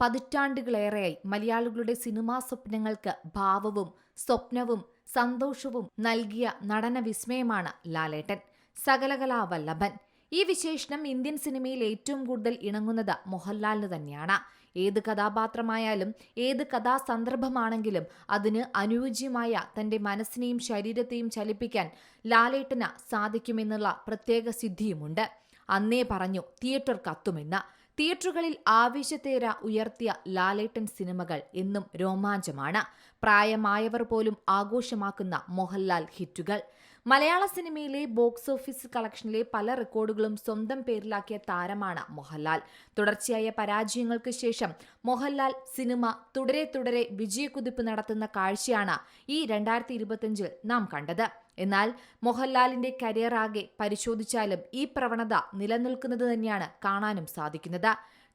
പതിറ്റാണ്ടുകളേറെയായി മലയാളികളുടെ സിനിമാ സ്വപ്നങ്ങൾക്ക് ഭാവവും സ്വപ്നവും സന്തോഷവും നൽകിയ നടന വിസ്മയമാണ് ലാലേട്ടൻ. സകലകലാവല്ലഭൻ. ഈ വിശേഷണം ഇന്ത്യൻ സിനിമയിൽ ഏറ്റവും കൂടുതൽ ഇണങ്ങുന്നത് മോഹൻലാലിന് തന്നെയാണ്. ഏത് കഥാപാത്രമായാലും ഏത് കഥാസന്ദർഭമാണെങ്കിലും അതിന് അനുയോജ്യമായ തന്റെ മനസ്സിനെയും ശരീരത്തെയും ചലിപ്പിക്കാൻ ലാലേട്ടന് സാധിക്കുമെന്നുള്ള പ്രത്യേക സിദ്ധിയുമുണ്ട്. അന്നേ പറഞ്ഞു തിയേറ്റർ കത്തുമെന്ന്. തിയേറ്ററുകളിൽ ആവേശത്തേര ഉയർത്തിയ ലാലേട്ടൻ സിനിമകൾ എന്നും രോമാഞ്ചമാണ്. പ്രായമായവർ പോലും ആഘോഷമാക്കുന്ന മോഹൻലാൽ ഹിറ്റുകൾ. മലയാള സിനിമയിലെ ബോക്സ് ഓഫീസ് കളക്ഷനിലെ പല റെക്കോർഡുകളും സ്വന്തം പേരിലാക്കിയ താരമാണ് മോഹൻലാൽ. തുടർച്ചയായ പരാജയങ്ങൾക്ക് ശേഷം മോഹൻലാൽ സിനിമ തുടരെ വിജയക്കുതിപ്പ് നടത്തുന്ന കാഴ്ചയാണ് ഈ 2025 നാം കണ്ടത്. എന്നാൽ മോഹൻലാലിന്റെ കരിയർ ആകെ പരിശോധിച്ചാലും ഈ പ്രവണത നിലനിൽക്കുന്നത് തന്നെയാണ് കാണാനും സാധിക്കുന്നത്.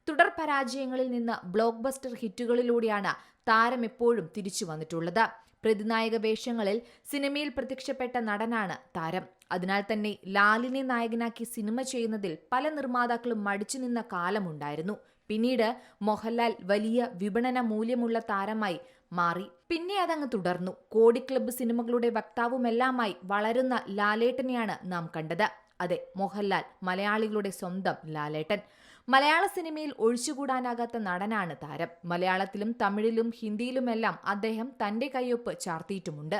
തുടർ പരാജയങ്ങളിൽ നിന്ന് ബ്ലോക്ക് ബസ്റ്റർ ഹിറ്റുകളിലൂടെയാണ് താരം എപ്പോഴും തിരിച്ചു വന്നിട്ടുള്ളത്. പ്രതിനായക വേഷങ്ങളിൽ സിനിമയിൽ പ്രത്യക്ഷപ്പെട്ട നടനാണ് താരം. അതിനാൽ തന്നെ ലാലിനെ നായകനാക്കി സിനിമ ചെയ്യുന്നതിൽ പല നിർമ്മാതാക്കളും മടിച്ചു നിന്ന കാലമുണ്ടായിരുന്നു. പിന്നീട് മോഹൻലാൽ വലിയ വിപണന മൂല്യമുള്ള താരമായി മാറി. പിന്നെ അതങ്ങ് തുടർന്നു. കോടി ക്ലബ്ബ് സിനിമകളുടെ വക്താവുമെല്ലാമായി വളരുന്ന ലാലേട്ടനെയാണ് നാം കണ്ടത്. അതെ, മോഹൻലാൽ, മലയാളികളുടെ സ്വന്തം ലാലേട്ടൻ. മലയാള സിനിമയിൽ ഒഴിച്ചുകൂടാനാകാത്ത നടനാണ് താരം. മലയാളത്തിലും തമിഴിലും ഹിന്ദിയിലുമെല്ലാം അദ്ദേഹം തന്റെ കയ്യൊപ്പ് ചാർത്തിയിട്ടുമുണ്ട്.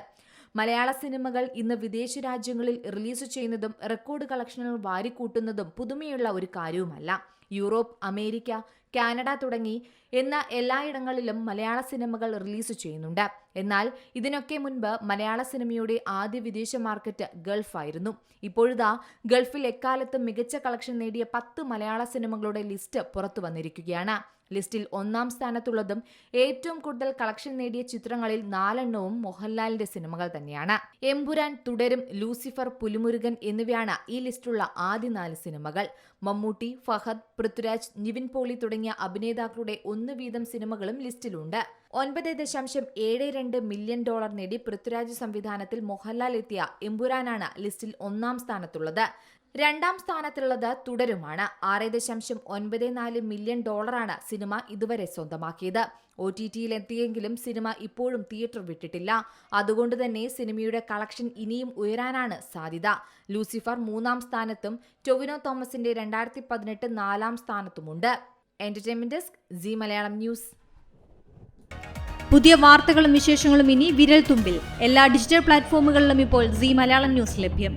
മലയാള സിനിമകൾ ഇന്ന് വിദേശ രാജ്യങ്ങളിൽ റിലീസ് ചെയ്യുന്നതും റെക്കോർഡ് കളക്ഷനുകൾ വാരിക്കൂട്ടുന്നതും പുതുമയുള്ള ഒരു കാര്യവുമല്ല. യൂറോപ്പ്, അമേരിക്ക, കാനഡ തുടങ്ങി എല്ലായിടങ്ങളിലും മലയാള സിനിമകൾ റിലീസ് ചെയ്യുന്നുണ്ട്. എന്നാൽ ഇതിനൊക്കെ മുൻപ് മലയാള സിനിമയുടെ ആദ്യ വിദേശ മാർക്കറ്റ് ഗൾഫായിരുന്നു. ഇപ്പോഴിതാ ഗൾഫിൽ എക്കാലത്തും മികച്ച കളക്ഷൻ നേടിയ 10 മലയാള സിനിമകളുടെ ലിസ്റ്റ് പുറത്തു വന്നിരിക്കുകയാണ്. ലിസ്റ്റിൽ 1-ാം സ്ഥാനത്തുള്ളതും ഏറ്റവും കൂടുതൽ കളക്ഷൻ നേടിയ ചിത്രങ്ങളിൽ 4 മോഹൻലാലിന്റെ സിനിമകൾ തന്നെയാണ്. എമ്പുരാൻ, തുടരും, ലൂസിഫർ, പുലിമുരുകൻ എന്നിവയാണ് ഈ ലിസ്റ്റിലുള്ള ആദ്യ 4 സിനിമകൾ. മമ്മൂട്ടി, ഫഹദ്, പൃഥ്വിരാജ്, നിവിൻ പോളി തുടങ്ങിയ അഭിനേതാക്കളുടെ 1 വീതം സിനിമകളും ലിസ്റ്റിലുണ്ട്. $9.72 മില്യൺ നേടി പൃഥ്വിരാജ് സംവിധാനത്തിൽ മോഹൻലാൽ എത്തിയ എമ്പുരാനാണ് ലിസ്റ്റിൽ 1-ാം സ്ഥാനത്തുള്ളത്. 2-ാം സ്ഥാനത്തുള്ളത് തുടരുമാണ്. $6.94 മില്യൺ സിനിമ ഇതുവരെ സ്വന്തമാക്കിയത്. OTTയിൽ എത്തിയെങ്കിലും സിനിമ ഇപ്പോഴും തിയേറ്റർ വിട്ടിട്ടില്ല. അതുകൊണ്ട് തന്നെ സിനിമയുടെ കളക്ഷൻ ഇനിയും ഉയരാനാണ് സാധ്യത. ലൂസിഫർ 3-ാം സ്ഥാനത്തും ടൊവിനോ തോമസിന്റെ 2018 4-ാം സ്ഥാനത്തുമുണ്ട്. Entertainment desk, Zee Malayalam news. പുതിയ വാർത്തകളും വിശേഷങ്ങളും ഇനി വിരൽ തുമ്പിൽ. എല്ലാ ഡിജിറ്റൽ പ്ലാറ്റ്ഫോമുകളിലും ഇപ്പോൾ സീ മലയാളം ന്യൂസ് ലഭ്യം.